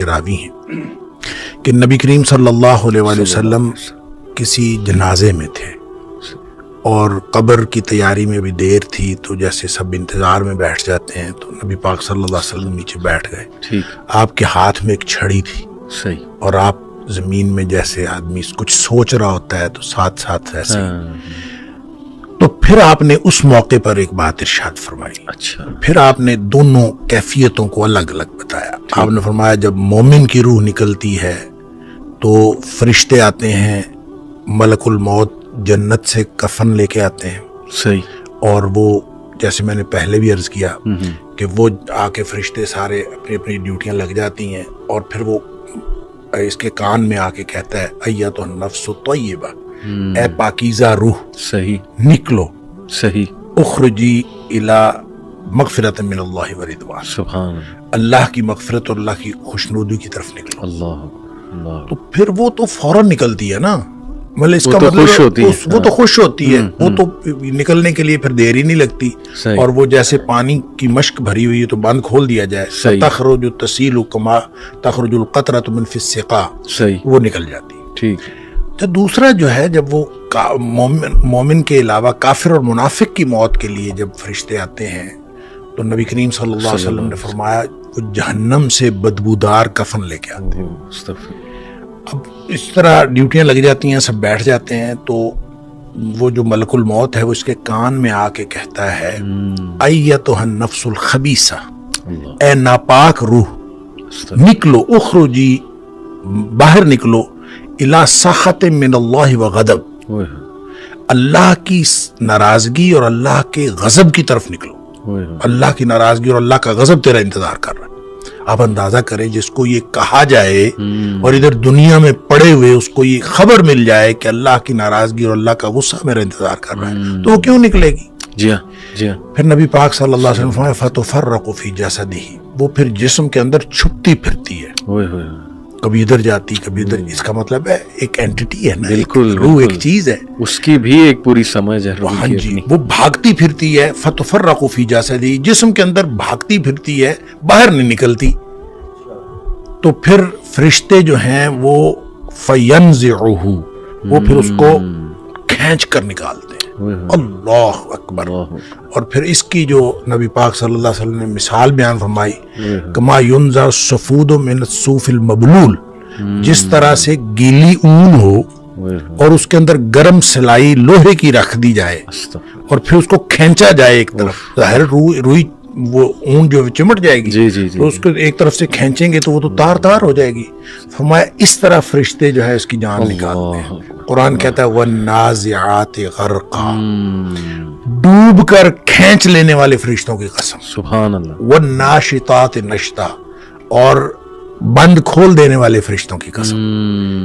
راوی ہیں کہ نبی کریم صلی اللہ علیہ وآلہ وسلم کسی جنازے میں تھے اور قبر کی تیاری میں بھی دیر تھی، تو جیسے سب انتظار میں بیٹھ جاتے ہیں، تو نبی پاک صلی اللہ علیہ وسلم نیچے بیٹھ گئے. آپ کے ہاتھ میں ایک چھڑی تھی اور آپ زمین میں جیسے آدمی کچھ سوچ رہا ہوتا ہے تو ساتھ ساتھ ایسے. تو پھر آپ نے اس موقع پر ایک بات ارشاد فرمائی. پھر آپ نے دونوں کیفیتوں کو الگ الگ بتایا. آپ نے فرمایا جب مومن کی روح نکلتی ہے تو فرشتے آتے ہیں، ملک الموت جنت سے کفن لے کے آتے ہیں، اور وہ جیسے میں نے پہلے بھی عرض کیا کہ وہ آ کے فرشتے سارے اپنی اپنی ڈیوٹیاں لگ جاتی ہیں، اور پھر وہ اس کے کان میں آ کے کہتا ہے ایتھا النفس الطیبہ، اے پاکیزہ روح نکلو، اخرجی الی مغفرۃ من اللہ و رضوان، سبحان اللہ کی مغفرت اور اللہ کی خوشنودی کی طرف نکلو. اللہ تو پھر وہ تو فوراً نکلتی ہے نا، مطلب اس کا مطلب وہ تو خوش ہوتی ہے، وہ تو نکلنے کے لیے پھر دیر ہی نہیں لگتی. اور وہ جیسے پانی کی مشک بھری ہوئی ہے تو بند کھول دیا جائے، تخرج تسیل کما تخرج القطرۃ من فی السقا، وہ نکل جاتی. تو دوسرا جو ہے، جب وہ مومن کے علاوہ کافر اور منافق کی موت کے لیے جب فرشتے آتے ہیں تو نبی کریم صلی اللہ علیہ وسلم نے فرمایا وہ جہنم سے بدبودار کفن لے کے آتے ہیں. اب اس طرح ڈیوٹیاں لگ جاتی ہیں، سب بیٹھ جاتے ہیں، تو وہ جو ملک الموت ہے وہ اس کے کان میں آ کے کہتا ہے ایتھا النفس الخبیثہ، اے ناپاک روح نکلو، اخرجی باہر نکلو، الی سخط من اللہ و غضب، اللہ کی ناراضگی اور اللہ کے غضب کی طرف نکلو. اللہ کی ناراضگی اور اللہ کا غضب تیرا انتظار کر رہا ہے. آپ اندازہ کریں جس کو یہ کہا جائے اور ادھر دنیا میں پڑے ہوئے اس کو یہ خبر مل جائے کہ اللہ کی ناراضگی اور اللہ کا غصہ میرا انتظار کر رہا ہے، تو وہ کیوں نکلے گی؟ جی ہاں. پھر نبی پاک صلی اللہ علیہ وسلم فتفرق فی جسدہ، وہ پھر جسم کے اندر چھپتی پھرتی ہے، کبھی ادھر جاتی کبھی ادھر. اس کا مطلب ہے ایک اینٹی ہے نا، بالکل روح ایک چیز ہے، اس کی بھی ایک پوری سمجھ ہے. ہاں جی، وہ بھاگتی پھرتی ہے. فتفرق فی جسدہ، جسم کے اندر بھاگتی پھرتی ہے، باہر نہیں نکلتی. تو پھر فرشتے جو ہیں وہ فینزعہ، وہ پھر اس کو کھینچ کر نکالتے ہیں. اللہ اکبر. اور پھر اس کی جو نبی پاک صلی اللہ علیہ وسلم نے مثال بیان فرمائی، کما ینزع السفود من الصوف المبلول، جس طرح سے گیلی اون ہو اور اس کے اندر گرم سلائی لوہے کی رکھ دی جائے اور پھر اس کو کھینچا جائے ایک طرف، ظاہر روئی وہ اون جو چمٹ جائے گی، تو اس کو ایک طرف سے کھینچیں گے تو وہ تو تار تار ہو جائے گی. فرمایا اس طرح فرشتے جو ہے اس کی جان نکالتے ہیں. قرآن کہتا ہے وَالنَّازِعَاتِ غَرْقًا، ڈوب کر کھینچ لینے والے فرشتوں کی قسم، سبحان اللہ. وَالنَّاشِطَاتِ نَشْطًا، اور بند کھول دینے والے فرشتوں کی قسم.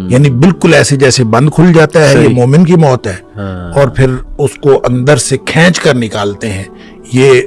یعنی بالکل ایسے جیسے بند کھل جاتا ہے، یہ مومن کی موت ہے، اور پھر اس کو اندر سے کھینچ کر نکالتے ہیں، یہ